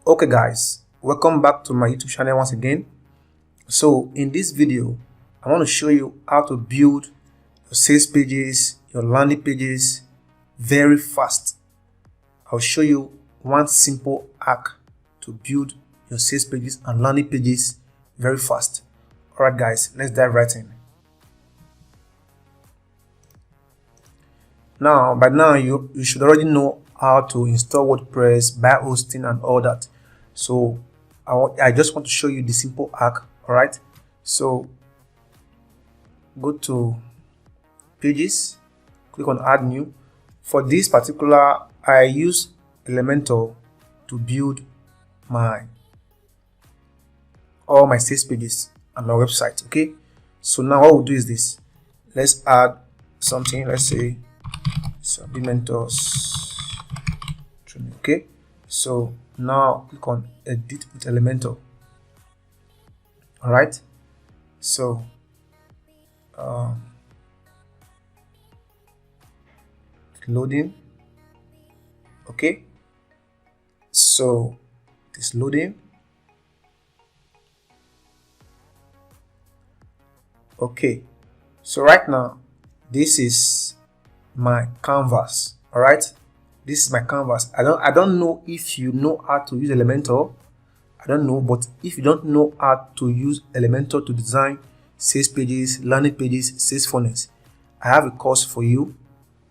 Okay guys, welcome back to my YouTube channel once again. So in this video, I want to show you how to build your sales pages, your landing pages very fast. I'll show you one simple hack to build your sales pages and landing pages very fast. Alright guys, let's dive right in. Now, by now you should already know how to install WordPress, buy hosting and all that. So I just want to show you the simple hack. All right, so go to pages, click on add new. For this particular, I use Elementor to build all my sales pages and my website. Okay, so now what we'll do is this. Let's add something. Let's say Elementor's training. Okay, so now click on edit with Elementor. All right, so loading. Okay, so it is loading. Okay, so right now this is my canvas. All right, this is my canvas. I don't know if you know how to use Elementor. I don't know, but if you don't know how to use Elementor to design sales pages, landing pages, sales funnels, I have a course for you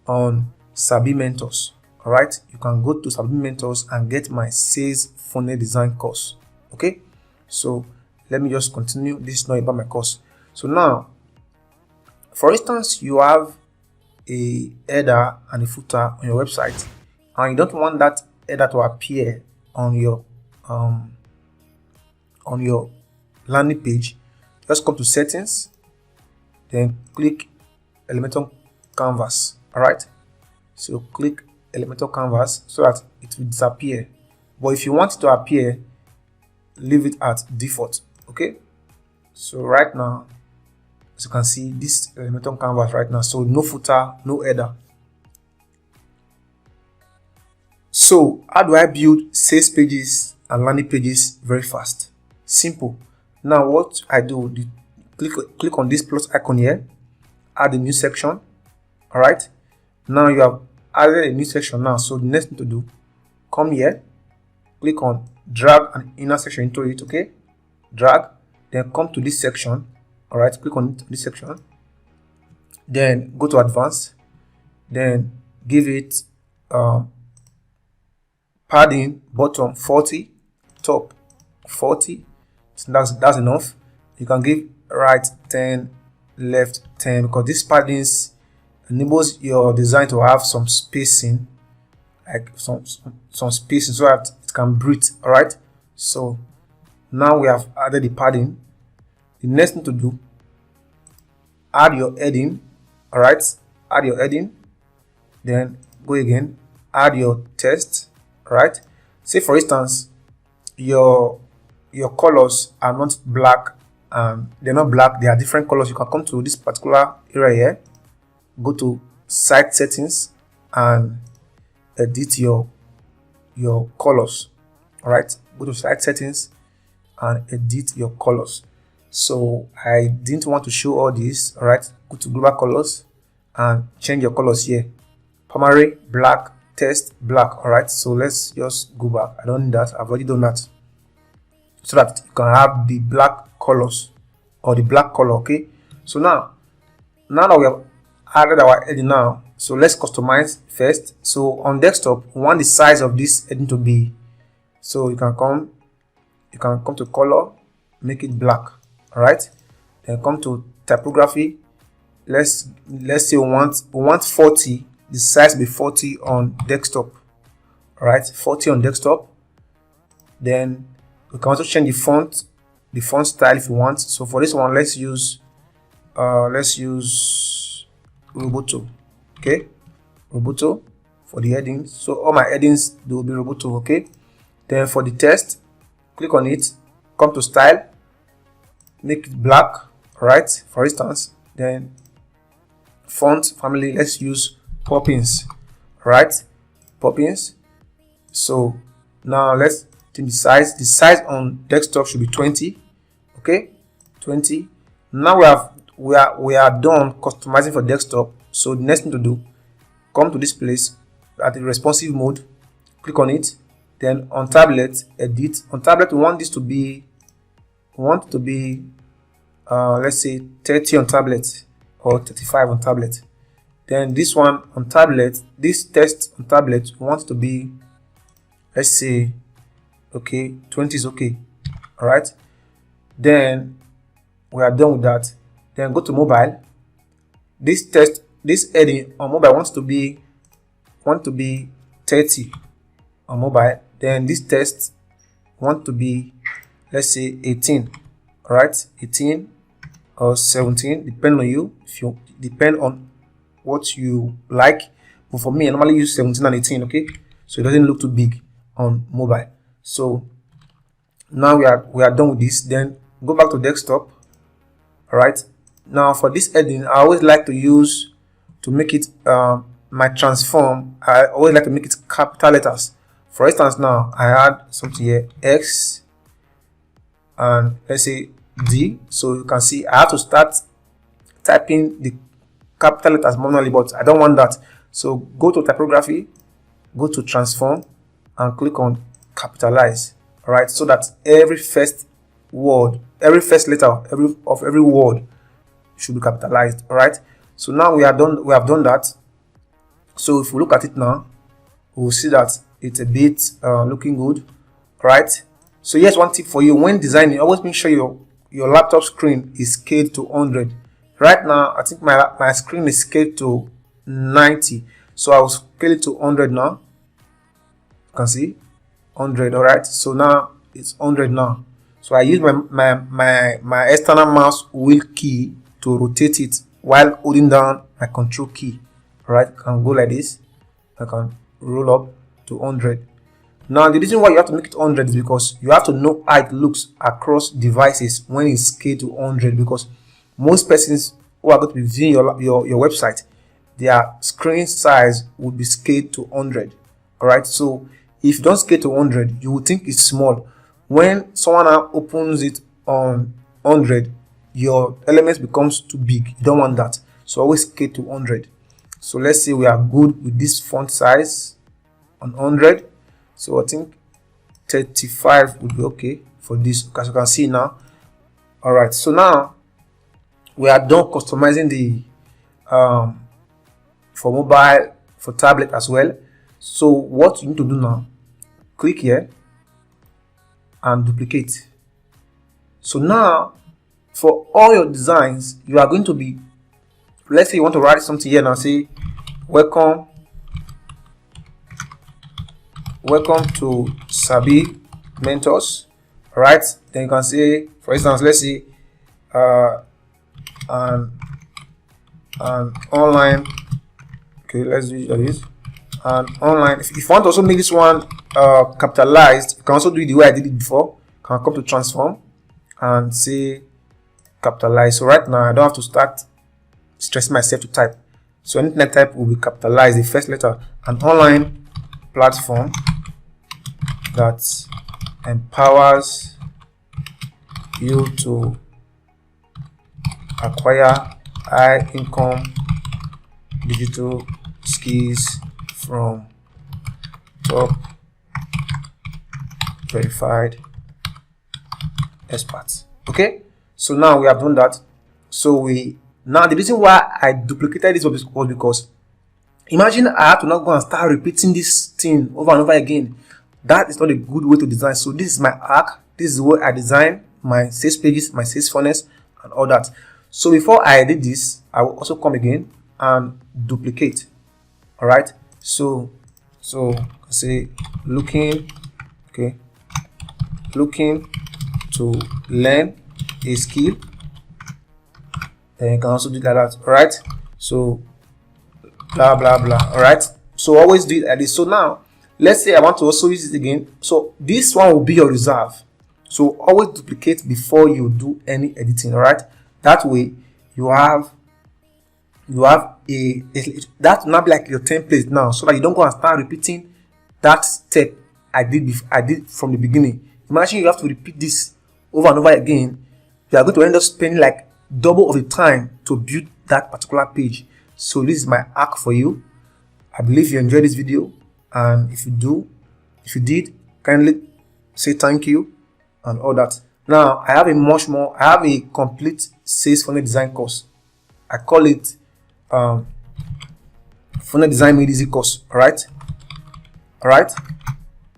on Sabi Mentors. All right, you can go to Sabi Mentors and get my sales funnel design course. Okay, so let me just continue. This is not about my course. So now, for instance, you have a header and a footer on your website, and you don't want that header to appear on your landing page. Just come to settings, then click Elementor canvas. All right, so click Elementor canvas so that it will disappear, but if you want it to appear, leave it at default. Okay, so right now, as you can see, this Elementor canvas right now, so no footer, no header. So how do I build sales pages and landing pages very fast? Simple. Now what I do, click on this plus icon here, add a new section. All right, now you have added a new section. Now, so the next thing to do, come here, click on drag an inner section into it. Okay, drag, then come to this section. All right, click on this section, then go to advanced, then give it padding bottom 40, top 40. So that's enough. You can give right 10, left 10, because this paddings enables your design to have some spacing, like some spacing, so that it can breathe. All right, so now we have added the padding. The next thing to do, add your heading. All right, add your heading, then go again, add your text. All right, say for instance your colors are not black, they're not black, they are different colors. You can come to this particular area here, go to site settings and edit your colors. All right, go to site settings and edit your colors. So I didn't want to show all this. All right, go to global colors and change your colors here. Primary black, text black. All right, so let's just go back. I don't need that, I've already done that, so that you can have the black colors or the black color. Okay, so now that we have added our heading now, so let's customize first. So on desktop, we want the size of this heading to be, so you can come to color, make it black. All right, then come to typography. Let's say we want 40, the size be 40 on desktop. All right, 40 on desktop. Then we can also change the font style if you want. So for this one, let's use Roboto. Okay, Roboto for the headings. So all my headings, they will be Roboto. Okay, then for the text, click on it, come to style, make it black. All right, for instance, then font family, let's use Poppins. All right, Poppins. So now let's Change the size on desktop should be 20. Okay, 20. Now we are done customizing for desktop. So the next thing to do, come to this place at the responsive mode, click on it, then on tablet, edit. On tablet, we want to be let's say 30 on tablet or 35 on tablet. Then this one on tablet, this text on tablet, we want to be, let's say, okay, 20 is okay. All right, then we are done with that. Then go to mobile. This heading on mobile wants to be 30 on mobile. Then this text want to be, let's say, 18. All right, 18 or 17, depend on you. If you depend on what you like, but for me, I normally use 17 and 18. Okay, so it doesn't look too big on mobile. So now we are done with this. Then go back to desktop. All right, now for this heading, I always like to make it my transform. I always like to make it capital letters. For instance, now I add something here, X, and let's say D. So you can see I have to start typing the capital letters manually, but I don't want that. So go to typography, go to transform, and click on capitalize. All right, so that every first letter of every word should be capitalized. All right, so now we have done that. So if we look at it now, we'll see that it's a bit looking good. All right, so here's one tip for you: when designing, always make sure your laptop screen is scaled to 100. Right now, I think my screen is scaled to 90, so I will scale it to 100 now. You can see 100. All right, so now it's 100 now. So I use my external mouse wheel key to rotate it while holding down my control key. All right, I can go like this. I can roll up to 100. Now the reason why you have to make it 100 is because you have to know how it looks across devices when it's scaled to 100, because most persons who are going to be viewing your website, their screen size would be scaled to 100. All right, so if you don't scale to 100, you would think it's small. When someone opens it on 100, your elements becomes too big. You don't want that, so always scale to 100. So let's say we are good with this font size on 100. So I think 35 would be okay for this, as you can see now. All right, so now we are done customizing the for mobile, for tablet as well. So what you need to do now, click here and duplicate. So now for all your designs, you are going to be, let's say you want to write something here now, say welcome to Sabi Mentors. All right, then you can say, for instance, let's say an online, okay, let's do this, and online. If you want to also make this one capitalized, you can also do it the way I did it before. You can come to transform and say capitalize. So right now I don't have to start stressing myself to type, so anything I type will be capitalized, the first letter. An online platform that empowers you to acquire high income digital skills from top verified experts. Okay, so now we have done that. So now the reason why I duplicated this was because imagine I have to not go and start repeating this thing over and over again. That is not a good way to design. So this is my arc. This is where I design my sales pages, my sales funnels, and all that. So before I did this, I will also come again and duplicate. All right. So say looking to learn a skill. Then you can also do like that. All right. So blah blah blah. All right. So always do it like this. So now let's say I want to also use it again. So this one will be your reserve. So always duplicate before you do any editing. All right. That way you have that will not be like your template now, so that you don't go and start repeating that step I did from the beginning. Imagine you have to repeat this over and over again. You are going to end up spending like double of the time to build that particular page. So this is my hack for you. I believe you enjoyed this video, and if you did, kindly say thank you and all that. Now I have a complete sales funnel design course. I call it funnel design made easy course. All right.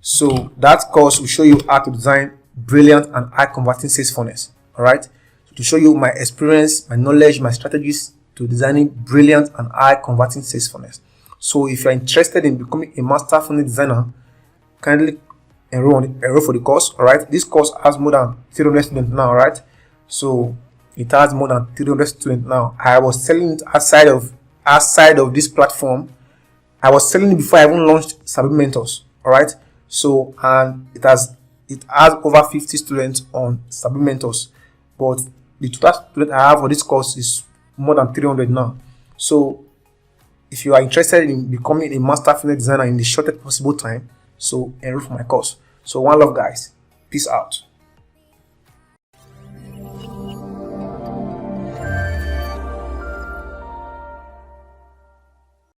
So that course will show you how to design brilliant and high converting sales funnels. All right. So to show you my experience, my knowledge, my strategies to designing brilliant and high converting sales funnels. So if you're interested in becoming a master funnel designer, kindly enroll for the course. All right. This course has more than 300 students now. All right. So it has more than 300 students now. I was selling it outside of this platform. I was selling it before I even launched Sabi Mentors. All right. So, and it has over 50 students on Sabi Mentors, but the total student I have for this course is more than 300 now. So if you are interested in becoming a master funnel designer in the shortest possible time, so enroll for my course. So one love, guys. Peace out.